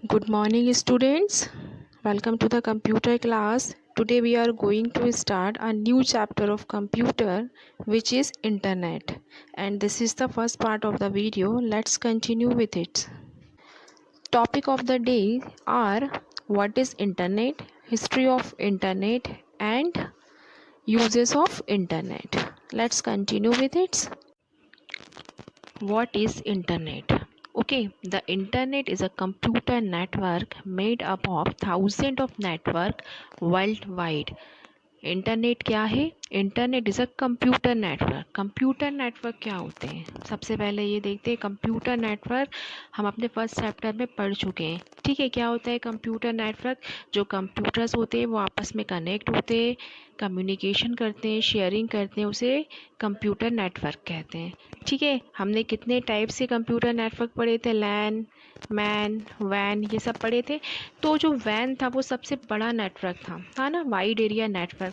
Good morning, students. Welcome to the computer class. Today we are going to start a new chapter of computer, which is internet. And this is the first part of the video. Let's continue with it. Topic of the day are what is internet, history of internet, and uses of internet. Let's continue with it. What is internet? Okay, the internet is a computer network made up of thousands of network worldwide. Internet क्या है? Internet is a computer network. Computer network क्या होते हैं? सबसे पहले ये देखते हैं. कंप्यूटर नेटवर्क हम अपने फर्स्ट चैप्टर में पढ़ चुके हैं. ठीक है, क्या होता है कंप्यूटर नेटवर्क? जो कंप्यूटर्स होते हैं वो आपस में कनेक्ट होते हैं, कम्युनिकेशन करते हैं, शेयरिंग करते हैं, उसे कंप्यूटर नेटवर्क कहते हैं. ठीक है, हमने कितने टाइप से कंप्यूटर नेटवर्क पढ़े थे? लैन, मैन, वैन, ये सब पढ़े थे. तो जो वैन था वो सबसे बड़ा नेटवर्क था ना, wide area network.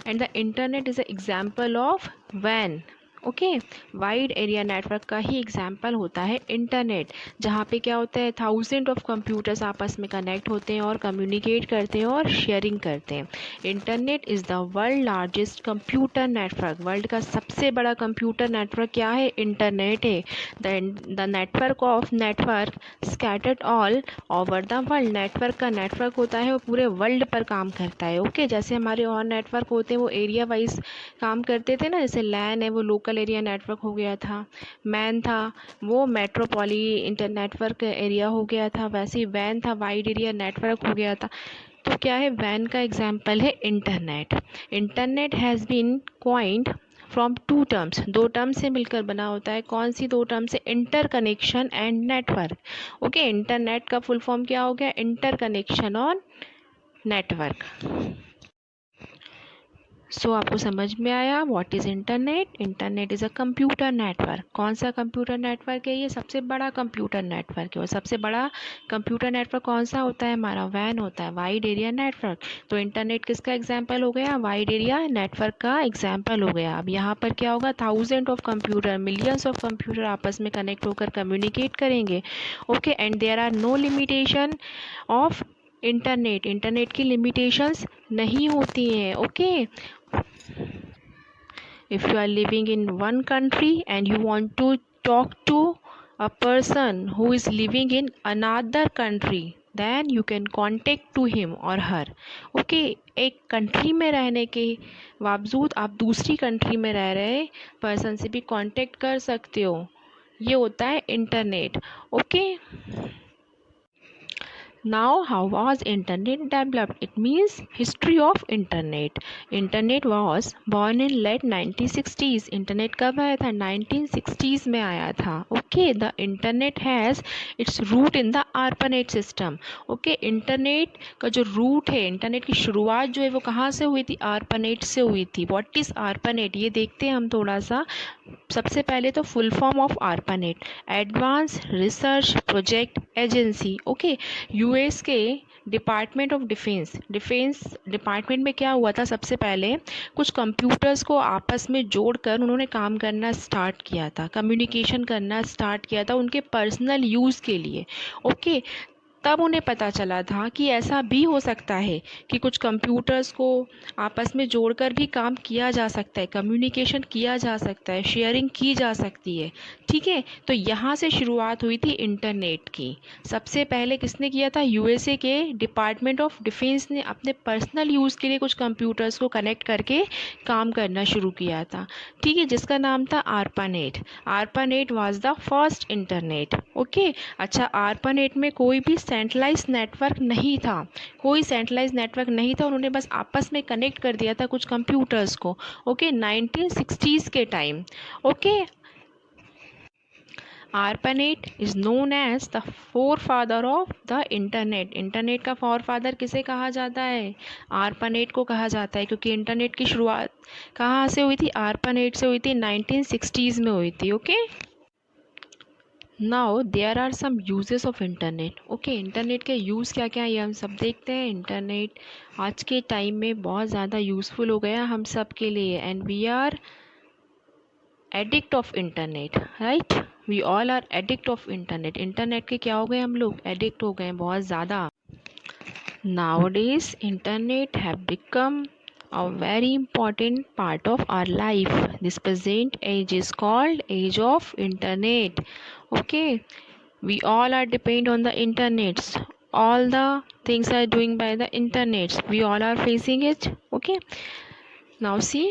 And the internet is a example of वैन. ओके, वाइड एरिया नेटवर्क का ही एग्जाम्पल होता है इंटरनेट, जहाँ पे क्या होता है थाउजेंड ऑफ कंप्यूटर्स आपस में कनेक्ट होते हैं और कम्युनिकेट करते हैं और शेयरिंग करते हैं. Internet is the world largest computer network. World का सबसे बड़ा कंप्यूटर नेटवर्क क्या है? इंटरनेट है. The network of network scattered all over the world. Network का नेटवर्क होता है वो पूरे वर्ल्ड पर काम करता है. ओके, जैसे हमारे और नेटवर्क होते हैं वो एरिया वाइज काम करते थे ना, जैसे लैन है वो लोकल एरिया नेटवर्क हो गया था, मैन था वो मेट्रोपॉली इंटर नेटवर्क एरिया हो गया था, वैसे ही वैन था वाइड एरिया नेटवर्क हो गया था. तो क्या है? वैन का एग्जाम्पल है internet. Internet has been coined from two terms. दो टर्म से मिलकर बना होता है. कौन सी दो टर्म से? Inter connection and network. Okay, internet का फुल फॉर्म क्या हो गया? इंटर कनेक्शन और नेटवर्क. सो आपको समझ में आया what is internet? Internet is a computer network. कौन सा कंप्यूटर नेटवर्क है? ये सबसे बड़ा कंप्यूटर नेटवर्क है. और सबसे बड़ा कंप्यूटर नेटवर्क कौन सा होता है? हमारा वैन होता है, वाइड एरिया नेटवर्क. तो इंटरनेट किसका एग्जाम्पल हो गया? वाइड एरिया नेटवर्क का एग्जाम्पल हो गया. अब यहाँ पर क्या होगा? Thousand of computer, millions of computer आपस में कनेक्ट होकर कम्युनिकेट करेंगे. Okay, and there are no limitation of internet. Internet की लिमिटेशंस नहीं होती हैं. Okay, if you are living in one country and you want to talk to a person who is living in another country, then you can contact to him or her. okay, एक country में रहने के बावजूद आप दूसरी country में रह रहे पर्सन से भी कांटेक्ट कर सकते हो. ये होता है internet. Okay, now how was internet developed? It means history of internet. Internet was born in late 1960s. Internet कब आया था? 1960s में आया था. Okay, the internet has its root in the ARPANET system. Okay, internet का जो root है, internet की शुरुआत जो है वो कहाँ से हुई थी? ARPANET से हुई थी. What is ARPANET? ये देखते हैं हम थोड़ा सा. सबसे पहले तो full form of ARPANET, advance research project agency. Okay, US के डिपार्टमेंट ऑफ डिफेंस डिपार्टमेंट में क्या हुआ था? सबसे पहले कुछ कंप्यूटर्स को आपस में जोड़कर उन्होंने काम करना स्टार्ट किया था, कम्युनिकेशन करना स्टार्ट किया था उनके पर्सनल यूज़ के लिए. ओके, तब उन्हें पता चला था कि ऐसा भी हो सकता है कि कुछ कंप्यूटर्स को आपस में जोड़कर भी काम किया जा सकता है, कम्युनिकेशन किया जा सकता है, शेयरिंग की जा सकती है. ठीक है, तो यहाँ से शुरुआत हुई थी इंटरनेट की. सबसे पहले किसने किया था? यूएसए के डिपार्टमेंट ऑफ डिफेंस ने अपने पर्सनल यूज़ के लिए कुछ कंप्यूटर्स को कनेक्ट करके काम करना शुरू किया था. ठीक है, जिसका नाम था ARPANET. ARPANET was the first internet. Okay, अच्छा, ARPANET में कोई भी सेंट्रलाइज नेटवर्क नहीं था. कोई सेंट्रलाइज नेटवर्क नहीं था. उन्होंने बस आपस में कनेक्ट कर दिया था कुछ कंप्यूटर्स को. ओके, 1960s के time. Okay, ARPANET is known as the forefather of the internet. Internet का फोरफादर किसे कहा जाता है? ARPANET को कहा जाता है, क्योंकि इंटरनेट की शुरुआत कहाँ से हुई थी? ARPANET से हुई थी, 1960s में हुई थी. Okay, now there are some uses of internet. Okay, internet के यूज़ क्या क्या है ये हम सब देखते हैं. इंटरनेट आज के टाइम में बहुत ज़्यादा यूज़फुल हो गया हम सब के लिए, and we are addict of internet, right? We all are addict of internet. Internet के क्या हो गए हम लोग, एडिक्ट हो गए बहुत ज़्यादा. Nowadays, internet have become a very important part of our life. This present age is called age of internet. Okay, we all are depend on the internet. All the things are doing by the internet. We all are facing it. Okay, now see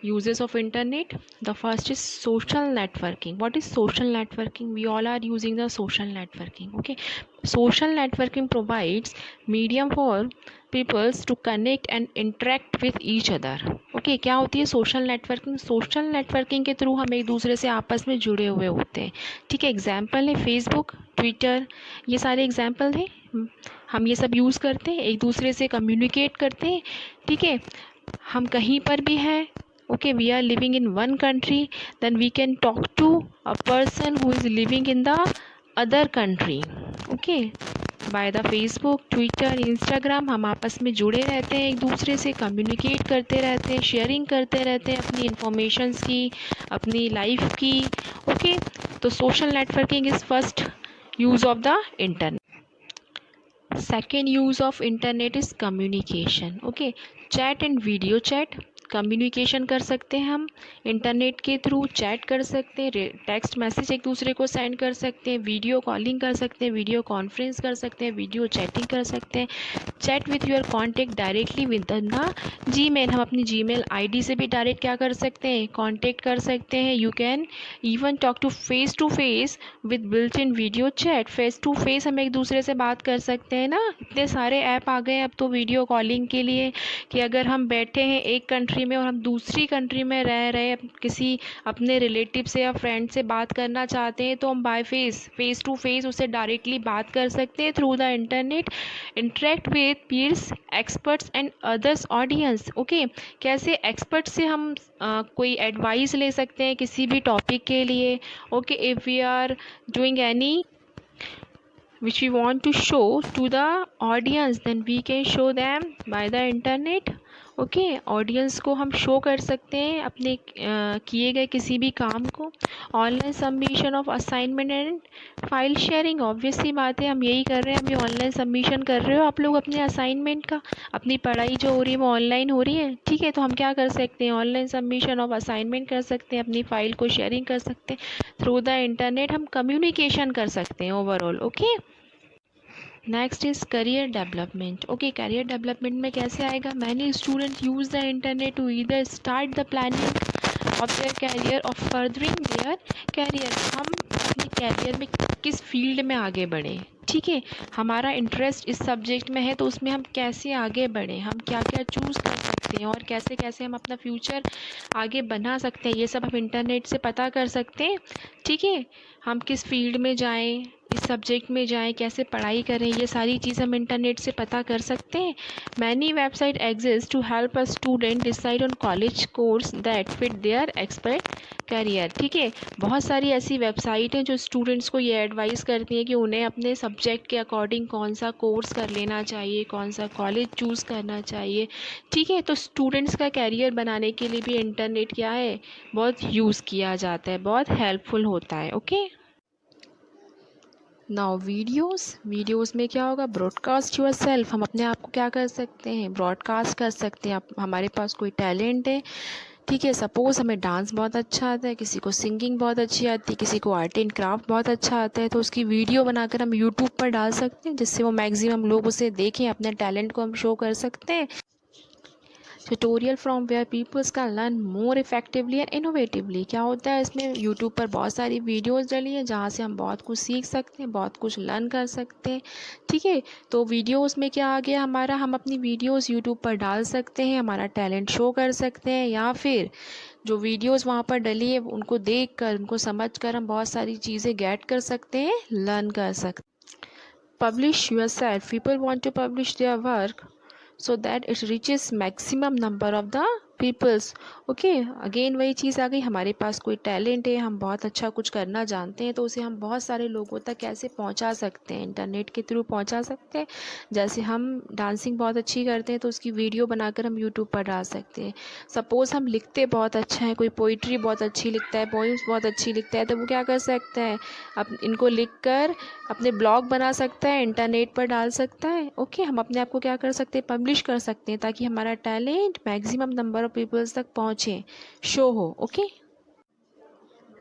uses of internet. The first is social networking. What is social networking? We all are using the social networking. Okay, social networking provides medium for peoples to connect and interact with each other. Okay, क्या होती है social networking? Social networking के through हम एक दूसरे से आपस में जुड़े हुए होते हैं. ठीक है, एग्जाम्पल है फेसबुक, ट्विटर, ये सारे एग्जाम्पल थे. हम ये सब यूज़ करते हैं, एक दूसरे से कम्युनिकेट करते हैं. ठीक है, हम कहीं पर भी हैं. Okay, we are living in one country, then we can talk to a person who is living in the other country. Okay, by the Facebook, Twitter, Instagram हम आपस में जुड़े रहते हैं, एक दूसरे से कम्युनिकेट करते रहते हैं, शेयरिंग करते रहते हैं अपनी इंफॉर्मेशंस की, अपनी लाइफ की. ओके, तो social networking is first use of the internet. Second use of internet is communication. Okay, chat and video chat. Communication कर सकते हैं हम इंटरनेट के थ्रू, चैट कर सकते हैं, टेक्स्ट मैसेज एक दूसरे को सेंड कर सकते हैं, वीडियो कॉलिंग कर सकते हैं, वीडियो कॉन्फ्रेंस कर सकते हैं, वीडियो चैटिंग कर सकते हैं. Chat with your contact directly with the Gmail. हम अपनी जीमेल आईडी से भी डायरेक्ट क्या कर सकते हैं, कॉन्टेक्ट कर सकते हैं. You can even talk to face with built in video chat. Face to face हम एक दूसरे से बात कर सकते हैं ना. इतने सारे ऐप आ गए अब तो वीडियो कॉलिंग के लिए कि अगर हम बैठे हैं एक कंट्री में और हम दूसरी कंट्री में रह रहे किसी अपने रिलेटिव से या फ्रेंड से बात करना चाहते हैं तो हम बाय फेस टू फेस उससे डायरेक्टली बात कर सकते हैं through the internet. Interact with peers, experts and others audience. Okay, कैसे एक्सपर्ट से हम कोई एडवाइस ले सकते हैं किसी भी टॉपिक के लिए. Okay, if we are doing any which we want to show to the audience, then we can show them by the internet. Okay, audience को हम शो कर सकते हैं अपने किए गए किसी भी काम को. Online submission of assignment and file sharing. Obvious सी बात है, हम यही कर रहे हैं, हम ये ऑनलाइन सबमिशन कर रहे हो आप लोग अपने असाइनमेंट का. अपनी पढ़ाई जो हो रही है वो ऑनलाइन हो रही है. ठीक है, तो हम क्या कर सकते हैं, ऑनलाइन सबमिशन ऑफ असाइनमेंट कर सकते हैं, अपनी फाइल को शेयरिंग कर सकते हैं थ्रू द इंटरनेट. हम कम्युनिकेशन कर सकते हैं overall. Okay, next is career development. Okay, career development में कैसे आएगा, many student use the internet to either start the planning of their career or furthering their career. हम अपने कैरियर में किस फील्ड में आगे बढ़ें. ठीक है, हमारा इंटरेस्ट इस सब्जेक्ट में है तो उसमें हम कैसे आगे बढ़ें, हम क्या क्या चूज़ कर सकते हैं और कैसे कैसे हम अपना फ्यूचर आगे बना सकते हैं, ये सब हम इंटरनेट से पता कर सकते हैं. ठीक है, हम किस फील्ड में जाएं, इस सब्जेक्ट में जाएं, कैसे पढ़ाई करें, ये सारी चीज़ हम इंटरनेट से पता कर सकते हैं. Many website exist to help a student decide on college course that fit their expect career. ठीक है, बहुत सारी ऐसी वेबसाइट हैं जो स्टूडेंट्स को ये एडवाइस करती हैं कि उन्हें अपने सब्जेक्ट के अकॉर्डिंग कौन सा कोर्स कर लेना चाहिए, कौन सा कॉलेज चूज़ करना चाहिए. ठीक है, तो स्टूडेंट्स का कैरियर बनाने के लिए भी इंटरनेट क्या है, बहुत यूज़ किया जाता है, बहुत हेल्पफुल होता है. ओके, नाउ वीडियोज़ में क्या होगा, ब्रॉडकास्ट योर सेल्फ. हम अपने आप को क्या कर सकते हैं, ब्रॉडकास्ट कर सकते हैं. हमारे पास कोई टैलेंट है, ठीक है, सपोज़ हमें डांस बहुत अच्छा आता है, किसी को सिंगिंग बहुत अच्छी आती है, किसी को आर्ट एंड क्राफ्ट बहुत अच्छा आता है, तो उसकी वीडियो बनाकर हम यूट्यूब पर डाल सकते हैं जिससे वो मैक्सिमम लोग उसे देखें, अपने टैलेंट को हम शो कर सकते हैं. Tutorial from where peoples can learn more effectively and innovatively. क्या होता है इसमें, यूट्यूब पर बहुत सारी वीडियोस डली हैं जहाँ से हम बहुत कुछ सीख सकते हैं, बहुत कुछ लर्न कर सकते हैं. ठीक है, तो वीडियोस में क्या आ गया हमारा, हम अपनी वीडियोस यूट्यूब पर डाल सकते हैं, हमारा टैलेंट शो कर सकते हैं, या फिर जो वीडियोस वहाँ पर डली है उनको देख कर, उनको समझ कर हम बहुत सारी चीज़ें गेट कर सकते हैं, लर्न कर सकते हैं. Publish yourself. People want to publish their work so that it reaches maximum number of the peoples. Okay, again वही चीज़ आ गई, हमारे पास कोई टैलेंट है, हम बहुत अच्छा कुछ करना जानते हैं, तो उसे हम बहुत सारे लोगों तक कैसे पहुंचा सकते हैं, इंटरनेट के थ्रू पहुंचा सकते हैं। जैसे हम डांसिंग बहुत अच्छी करते हैं तो उसकी वीडियो बनाकर हम यूट्यूब पर डाल सकते हैं। सपोज़ हम लिखते बहुत अच्छा है, कोई पोइट्री बहुत अच्छी लिखता है, पोइम्स बहुत अच्छी लिखता है, तो वो क्या कर सकता है, अब इनको लिख कर अपने ब्लॉग बना सकता है, इंटरनेट पर डाल सकता है। ओके, हम अपने आप को क्या कर सकते हैं, पब्लिश कर सकते हैं, ताकि हमारा talent maximum number of peoples तक पहुँचे, शो हो। Okay,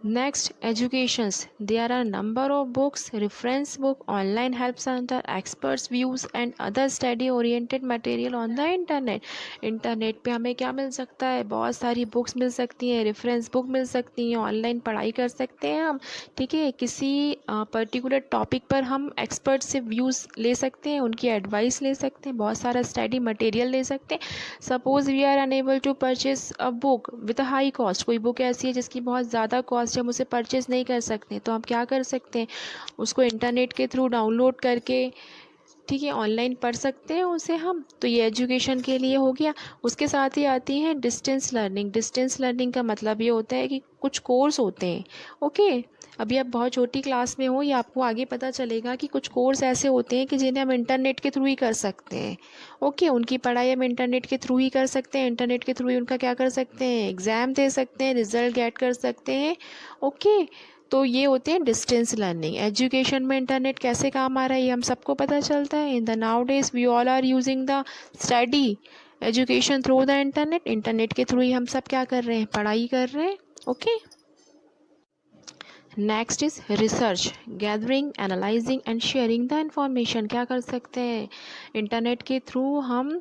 next, educations. There are number of books, reference book, online help center, experts views and other study oriented material on the internet. Internet पे हमें क्या मिल सकता है, बहुत सारी बुक्स मिल सकती हैं, रेफरेंस बुक मिल सकती हैं, ऑनलाइन पढ़ाई कर सकते हैं हम। ठीक है, किसी पर्टिकुलर टॉपिक पर हम एक्सपर्ट से व्यूज़ ले सकते हैं, उनकी एडवाइस ले सकते हैं, बहुत सारा स्टडी मटेरियल ले सकते हैं। Suppose we are unable to purchase a book with a high cost, कोई बुक ऐसी है जिसकी बहुत ज़्यादा कॉस्ट, हम उसे परचेज़ नहीं कर सकते, तो हम क्या कर सकते हैं, उसको इंटरनेट के थ्रू डाउनलोड करके, ठीक है, ऑनलाइन पढ़ सकते हैं उसे हम। तो ये एजुकेशन के लिए हो गया। उसके साथ ही आती है डिस्टेंस लर्निंग। डिस्टेंस लर्निंग का मतलब ये होता है कि कुछ कोर्स होते हैं। ओके, अभी आप बहुत छोटी क्लास में हो, या आपको आगे पता चलेगा कि कुछ कोर्स ऐसे होते हैं कि जिन्हें हम इंटरनेट के थ्रू ही कर सकते हैं। ओके, उनकी पढ़ाई हम इंटरनेट के थ्रू ही कर सकते हैं, इंटरनेट के थ्रू ही उनका क्या कर सकते हैं, एग्ज़ाम दे सकते हैं, रिजल्ट गेट कर सकते हैं। ओके, तो ये होते हैं डिस्टेंस लर्निंग। एजुकेशन में इंटरनेट कैसे काम आ रहा है ये हम सबको पता चलता है। In the now days we all are using the study education through the internet. Internet के थ्रू ही हम सब क्या कर रहे हैं, पढ़ाई कर रहे हैं। Okay, next is research, gathering, analysing and sharing the information. क्या कर सकते हैं, इंटरनेट के थ्रू हम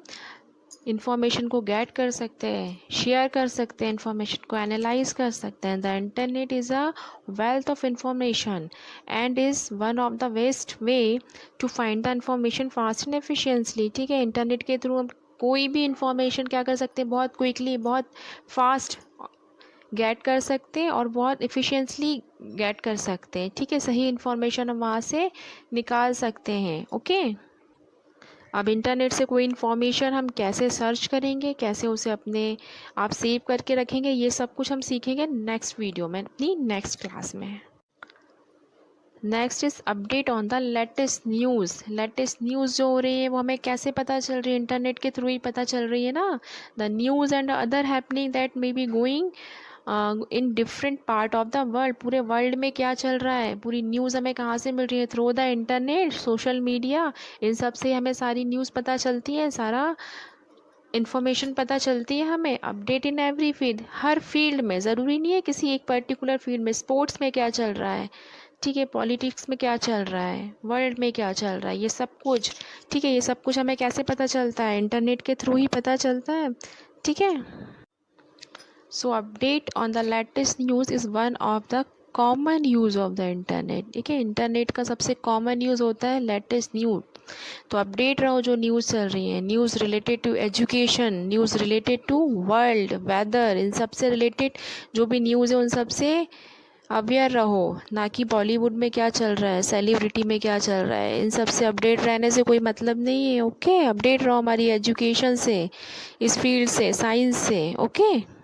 इंफॉर्मेशन को गेट कर सकते हैं, शेयर कर सकते हैं, इंफॉर्मेशन को एनालाइज कर सकते हैं। The internet is a wealth of information and is one of the best way to find the information fast and efficiently. ठीक है, इंटरनेट के थ्रू हम कोई भी इंफॉर्मेशन क्या कर सकते हैं, बहुत क्विकली, बहुत फास्ट गेट कर सकते हैं और बहुत एफिशिएंटली गेट कर सकते हैं। ठीक है, सही इन्फॉर्मेशन हम वहाँ से निकाल सकते हैं। ओके, अब इंटरनेट से कोई इन्फॉर्मेशन हम कैसे सर्च करेंगे, कैसे उसे अपने आप सेव करके रखेंगे, ये सब कुछ हम सीखेंगे नेक्स्ट वीडियो में, अपनी नेक्स्ट क्लास में। Next is update on the latest news. Latest news जो हो रही है वो हमें कैसे पता चल रही है, इंटरनेट के थ्रू ही पता चल रही है ना। The news and other happening that may be going in different part of the world. पूरे वर्ल्ड में क्या चल रहा है, पूरी न्यूज़ हमें कहाँ से मिल रही है, through the internet, social media, इन सब से हमें सारी न्यूज़ पता चलती है, सारा इन्फॉर्मेशन पता चलती है हमें। Update in every field, her field में, ज़रूरी नहीं है किसी एक पर्टिकुलर फील्ड में। स्पोर्ट्स में क्या चल रहा है, ठीक है, पॉलिटिक्स में क्या चल रहा है, वर्ल्ड में क्या चल रहा है, ये सब कुछ, ठीक है, ये सब कुछ हमें कैसे पता चलता है, इंटरनेट के थ्रू ही पता चलता है। ठीक है, सो update on the latest news is one of the common use of the internet. ठीक है, इंटरनेट का सबसे कॉमन यूज़ होता है लेटेस्ट न्यूज़। तो अपडेट रहो जो न्यूज़ चल रही है, news related to education, news related to world weather, इन सब से रिलेटेड जो भी न्यूज़ है उन सब से अवेयर रहो, ना कि बॉलीवुड में क्या चल रहा है, सेलिब्रिटी में क्या चल रहा है, इन सब से अपडेट रहने से कोई मतलब नहीं है। ओके, अपडेट रहो हमारी एजुकेशन से, इस फील्ड से, साइंस से। Okay,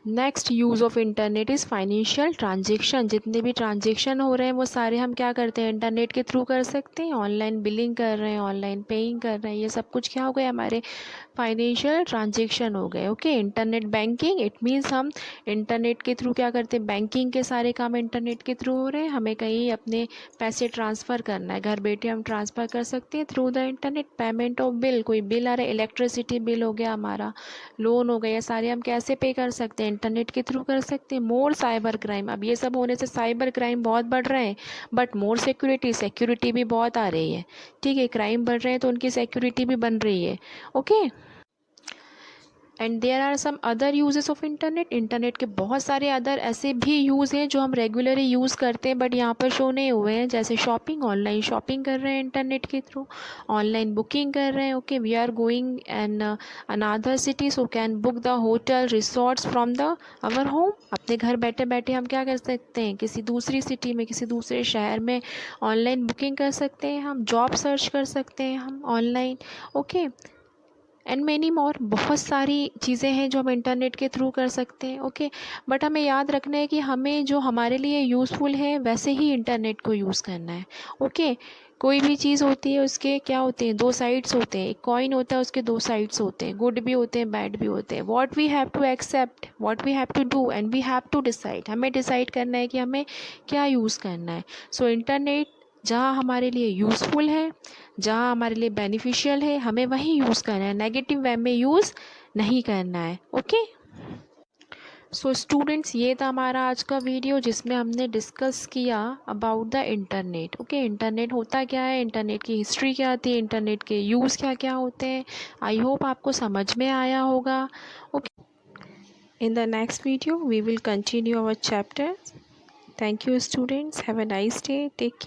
next use of internet is financial transaction. जितने भी ट्रांजेक्शन हो रहे हैं वो सारे हम क्या करते हैं, इंटरनेट के थ्रू कर सकते हैं। ऑनलाइन बिलिंग कर रहे हैं, ऑनलाइन पेइंग कर रहे हैं, ये सब कुछ क्या हो गए, हमारे फाइनेंशियल ट्रांजेक्शन हो गए। Okay, internet banking, it means हम इंटरनेट के थ्रू क्या करते हैं, बैंकिंग के सारे काम इंटरनेट के थ्रू हो रहे हैं। हमें कहीं अपने पैसे ट्रांसफ़र करना है, घर बैठे हम ट्रांसफ़र कर सकते हैं through the internet. Payment of bill, कोई बिल आ रहा है, इलेक्ट्रिसिटी बिल हो गया हमारा, लोन हो गया, सारे हम कैसे पे कर सकते हैं, इंटरनेट के थ्रू कर सकते हैं। मोर साइबर क्राइम, अब ये सब होने से साइबर क्राइम बहुत बढ़ रहे हैं, बट मोर सिक्योरिटी, सिक्योरिटी भी बहुत आ रही है। ठीक है, क्राइम बढ़ रहे हैं तो उनकी सिक्योरिटी भी बन रही है। Okay, and there are some other uses of internet. Internet के बहुत सारे अदर ऐसे भी यूज़ हैं जो हम रेगुलरली यूज़ करते हैं बट यहाँ पर शो नहीं हुए हैं, जैसे शॉपिंग, ऑनलाइन शॉपिंग कर रहे हैं इंटरनेट के थ्रू, ऑनलाइन बुकिंग कर रहे हैं। Okay, we are going an another city so can book the hotel resorts from the our home. अपने घर बैठे बैठे हम क्या कर सकते हैं, किसी दूसरी सिटी में, किसी दूसरे शहर में ऑनलाइन बुकिंग कर सकते हैं, हम जॉब सर्च कर सकते हैं हम online. Okay, and many more, बहुत सारी चीज़ें हैं जो हम इंटरनेट के थ्रू कर सकते हैं। ओके, बट हमें याद रखना है कि हमें जो हमारे लिए यूज़फुल है वैसे ही इंटरनेट को यूज़ करना है। ओके, कोई भी चीज़ होती है उसके क्या होते हैं, दो साइड्स होते हैं। एक कॉइन होता है, उसके दो साइड्स होते हैं, गुड भी होते हैं, बैड भी होते हैं। What we have to accept, what we have to do and we have to decide, हमें डिसाइड करना है कि हमें क्या यूज़ करना है। सो इंटरनेट जहाँ हमारे लिए यूज़फुल है, जहाँ हमारे लिए बेनिफिशियल है, हमें वहीं यूज़ करना है, नेगेटिव वे में यूज़ नहीं करना है। ओके, सो स्टूडेंट्स, ये था हमारा आज का वीडियो जिसमें हमने डिस्कस किया about the internet. Okay, internet होता क्या है, इंटरनेट की हिस्ट्री क्या आती है, इंटरनेट के यूज़ क्या क्या होते हैं। आई होप आपको समझ में आया होगा। Okay, in the next video we will continue our chapter. Thank you students, have a nice day, take care.